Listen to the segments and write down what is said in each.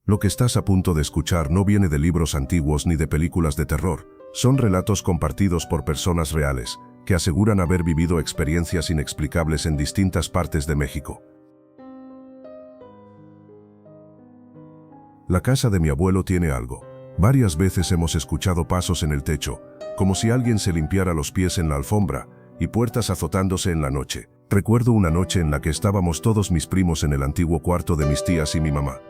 Lo que estás a punto de escuchar no viene de libros antiguos ni de películas de terror. Son relatos compartidos por personas reales, que aseguran haber vivido experiencias inexplicables en distintas partes de México. La casa de mi abuelo tiene algo. Varias veces hemos escuchado pasos en el techo, como si alguien se limpiara los pies en la alfombra, y puertas azotándose en la noche. Recuerdo una noche en la que estábamos todos mis primos en el antiguo cuarto de mis tías y mi mamá.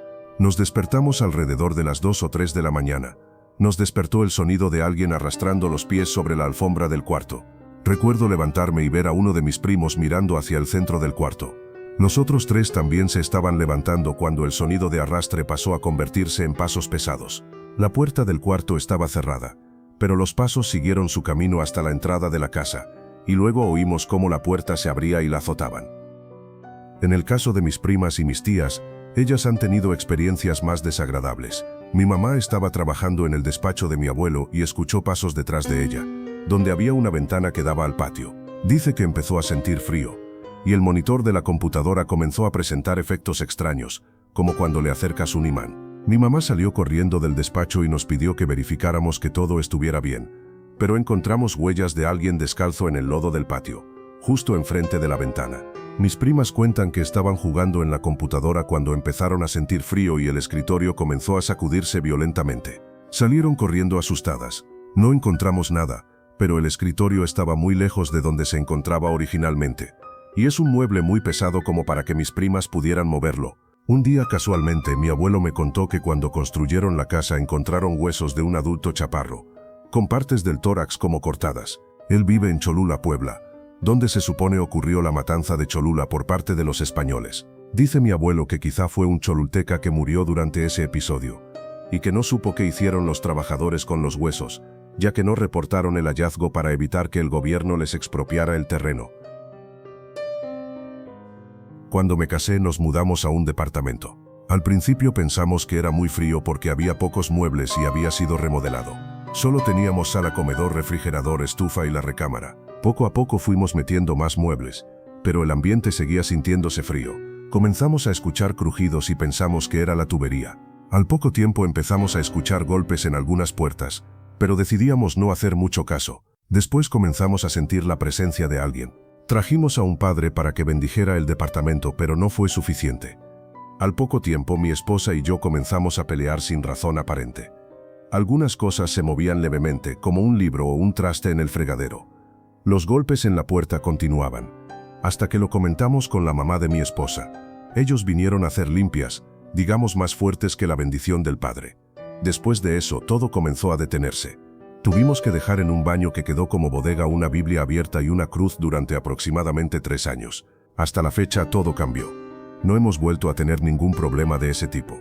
Nos despertamos alrededor de las 2 o 3 de la mañana. Nos despertó el sonido de alguien arrastrando los pies sobre la alfombra del cuarto. Recuerdo levantarme y ver a uno de mis primos mirando hacia el centro del cuarto. Los otros 3 también se estaban levantando cuando el sonido de arrastre pasó a convertirse en pasos pesados. La puerta del cuarto estaba cerrada, pero los pasos siguieron su camino hasta la entrada de la casa, y luego oímos cómo la puerta se abría y la azotaban. En el caso de mis primas y mis tías, ellas han tenido experiencias más desagradables. Mi mamá estaba trabajando en el despacho de mi abuelo y escuchó pasos detrás de ella, donde había una ventana que daba al patio. Dice que empezó a sentir frío, y el monitor de la computadora comenzó a presentar efectos extraños, como cuando le acercas un imán. Mi mamá salió corriendo del despacho y nos pidió que verificáramos que todo estuviera bien, pero encontramos huellas de alguien descalzo en el lodo del patio, justo enfrente de la ventana. Mis primas cuentan que estaban jugando en la computadora cuando empezaron a sentir frío y el escritorio comenzó a sacudirse violentamente. Salieron corriendo asustadas. No encontramos nada, pero el escritorio estaba muy lejos de donde se encontraba originalmente, y es un mueble muy pesado como para que mis primas pudieran moverlo. Un día casualmente mi abuelo me contó que cuando construyeron la casa encontraron huesos de un adulto chaparro, con partes del tórax como cortadas. Él vive en Cholula, Puebla, donde se supone ocurrió la matanza de Cholula por parte de los españoles. Dice mi abuelo que quizá fue un cholulteca que murió durante ese episodio, y que no supo qué hicieron los trabajadores con los huesos, ya que no reportaron el hallazgo para evitar que el gobierno les expropiara el terreno. Cuando me casé nos mudamos a un departamento. Al principio pensamos que era muy frío porque había pocos muebles y había sido remodelado. Solo teníamos sala, comedor, refrigerador, estufa y la recámara. Poco a poco fuimos metiendo más muebles, pero el ambiente seguía sintiéndose frío. Comenzamos a escuchar crujidos y pensamos que era la tubería. Al poco tiempo empezamos a escuchar golpes en algunas puertas, pero decidíamos no hacer mucho caso. Después comenzamos a sentir la presencia de alguien. Trajimos a un padre para que bendijera el departamento, pero no fue suficiente. Al poco tiempo mi esposa y yo comenzamos a pelear sin razón aparente. Algunas cosas se movían levemente, como un libro o un traste en el fregadero. Los golpes en la puerta continuaban, hasta que lo comentamos con la mamá de mi esposa. Ellos vinieron a hacer limpias, digamos más fuertes que la bendición del padre. Después de eso, todo comenzó a detenerse. Tuvimos que dejar en un baño que quedó como bodega una Biblia abierta y una cruz durante aproximadamente 3 años. Hasta la fecha todo cambió. No hemos vuelto a tener ningún problema de ese tipo.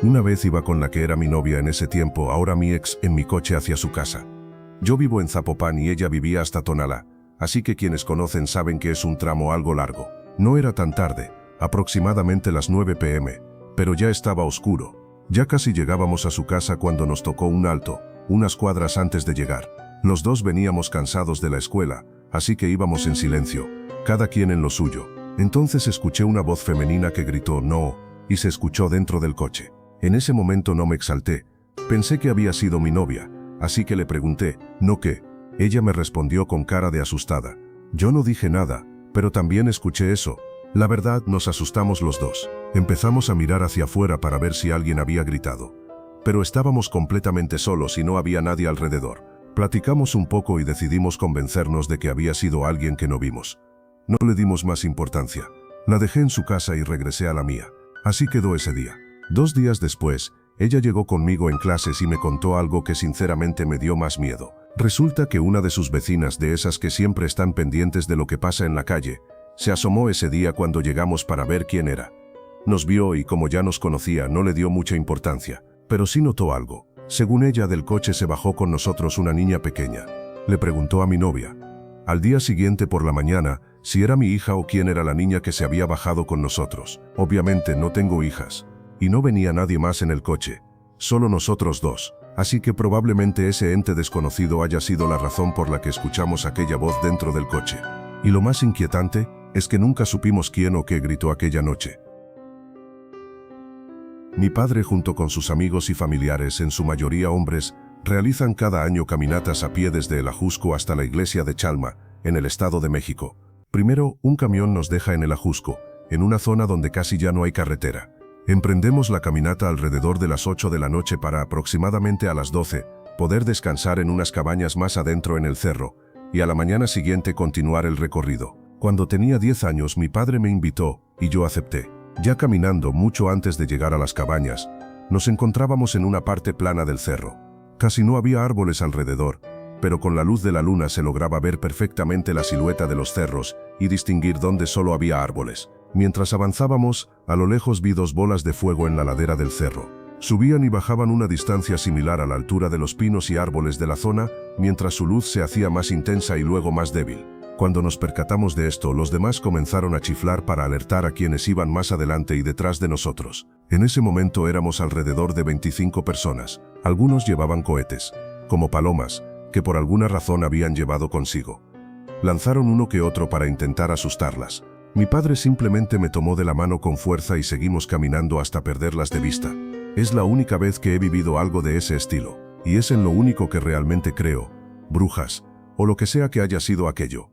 Una vez iba con la que era mi novia en ese tiempo, ahora mi ex, en mi coche hacia su casa. Yo vivo en Zapopan y ella vivía hasta Tonalá, así que quienes conocen saben que es un tramo algo largo. No era tan tarde, aproximadamente las 9 p.m., pero ya estaba oscuro. Ya casi llegábamos a su casa cuando nos tocó un alto, unas cuadras antes de llegar. Los dos veníamos cansados de la escuela, así que íbamos en silencio, cada quien en lo suyo. Entonces escuché una voz femenina que gritó "no", y se escuchó dentro del coche. En ese momento no me exalté, pensé que había sido mi novia, así que le pregunté "¿no qué?". Ella me respondió con cara de asustada. Yo no dije nada, pero también escuché eso. La verdad, nos asustamos los dos. Empezamos a mirar hacia afuera para ver si alguien había gritado. Pero estábamos completamente solos y no había nadie alrededor. Platicamos un poco y decidimos convencernos de que había sido alguien que no vimos. No le dimos más importancia. La dejé en su casa y regresé a la mía. Así quedó ese día. 2 días después, ella llegó conmigo en clases y me contó algo que sinceramente me dio más miedo. Resulta que una de sus vecinas, de esas que siempre están pendientes de lo que pasa en la calle, se asomó ese día cuando llegamos para ver quién era. Nos vio y como ya nos conocía no le dio mucha importancia, pero sí notó algo. Según ella, del coche se bajó con nosotros una niña pequeña. Le preguntó a mi novia, al día siguiente por la mañana, si era mi hija o quién era la niña que se había bajado con nosotros. Obviamente no tengo hijas, y no venía nadie más en el coche, solo nosotros dos, así que probablemente ese ente desconocido haya sido la razón por la que escuchamos aquella voz dentro del coche. Y lo más inquietante es que nunca supimos quién o qué gritó aquella noche. Mi padre junto con sus amigos y familiares, en su mayoría hombres, realizan cada año caminatas a pie desde el Ajusco hasta la iglesia de Chalma, en el Estado de México. Primero, un camión nos deja en el Ajusco, en una zona donde casi ya no hay carretera. Emprendemos la caminata alrededor de las 8 de la noche para aproximadamente a las 12, poder descansar en unas cabañas más adentro en el cerro, y a la mañana siguiente continuar el recorrido. Cuando tenía 10 años mi padre me invitó, y yo acepté. Ya caminando mucho antes de llegar a las cabañas, nos encontrábamos en una parte plana del cerro. Casi no había árboles alrededor, pero con la luz de la luna se lograba ver perfectamente la silueta de los cerros y distinguir dónde solo había árboles. Mientras avanzábamos, a lo lejos vi 2 bolas de fuego en la ladera del cerro. Subían y bajaban una distancia similar a la altura de los pinos y árboles de la zona, mientras su luz se hacía más intensa y luego más débil. Cuando nos percatamos de esto, los demás comenzaron a chiflar para alertar a quienes iban más adelante y detrás de nosotros. En ese momento éramos alrededor de 25 personas. Algunos llevaban cohetes, como palomas, que por alguna razón habían llevado consigo. Lanzaron uno que otro para intentar asustarlas. Mi padre simplemente me tomó de la mano con fuerza y seguimos caminando hasta perderlas de vista. Es la única vez que he vivido algo de ese estilo, y es en lo único que realmente creo, brujas, o lo que sea que haya sido aquello.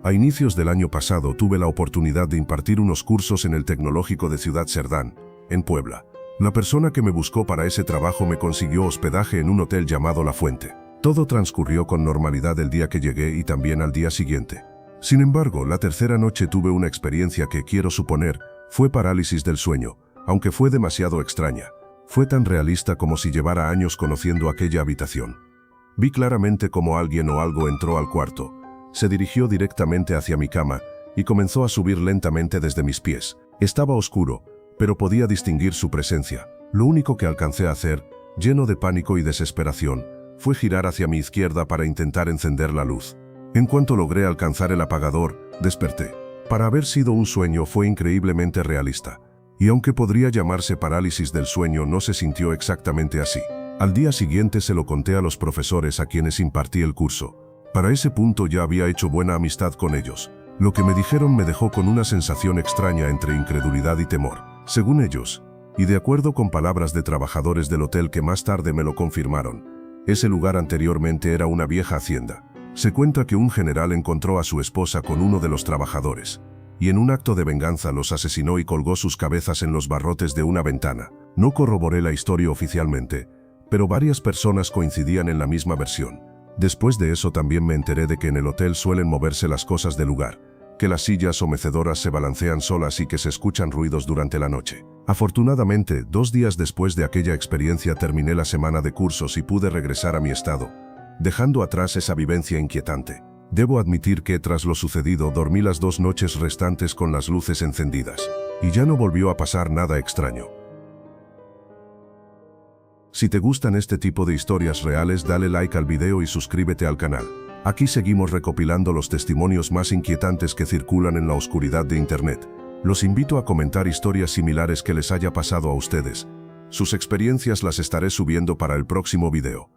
A inicios del año pasado tuve la oportunidad de impartir unos cursos en el Tecnológico de Ciudad Cerdán, en Puebla. La persona que me buscó para ese trabajo me consiguió hospedaje en un hotel llamado La Fuente. Todo transcurrió con normalidad el día que llegué y también al día siguiente. Sin embargo, la tercera noche tuve una experiencia que quiero suponer fue parálisis del sueño, aunque fue demasiado extraña. Fue tan realista como si llevara años conociendo aquella habitación. Vi claramente cómo alguien o algo entró al cuarto. Se dirigió directamente hacia mi cama y comenzó a subir lentamente desde mis pies. Estaba oscuro, pero podía distinguir su presencia. Lo único que alcancé a hacer, lleno de pánico y desesperación, fue girar hacia mi izquierda para intentar encender la luz. En cuanto logré alcanzar el apagador, desperté. Para haber sido un sueño fue increíblemente realista. Y aunque podría llamarse parálisis del sueño, no se sintió exactamente así. Al día siguiente se lo conté a los profesores a quienes impartí el curso. Para ese punto ya había hecho buena amistad con ellos. Lo que me dijeron me dejó con una sensación extraña entre incredulidad y temor. Según ellos, y de acuerdo con palabras de trabajadores del hotel que más tarde me lo confirmaron, ese lugar anteriormente era una vieja hacienda. Se cuenta que un general encontró a su esposa con uno de los trabajadores, y en un acto de venganza los asesinó y colgó sus cabezas en los barrotes de una ventana. No corroboré la historia oficialmente, pero varias personas coincidían en la misma versión. Después de eso también me enteré de que en el hotel suelen moverse las cosas del lugar, que las sillas o mecedoras se balancean solas y que se escuchan ruidos durante la noche. Afortunadamente, 2 días después de aquella experiencia terminé la semana de cursos y pude regresar a mi estado, dejando atrás esa vivencia inquietante. Debo admitir que tras lo sucedido dormí las 2 noches restantes con las luces encendidas, y ya no volvió a pasar nada extraño. Si te gustan este tipo de historias reales, dale like al video y suscríbete al canal. Aquí seguimos recopilando los testimonios más inquietantes que circulan en la oscuridad de Internet. Los invito a comentar historias similares que les haya pasado a ustedes. Sus experiencias las estaré subiendo para el próximo video.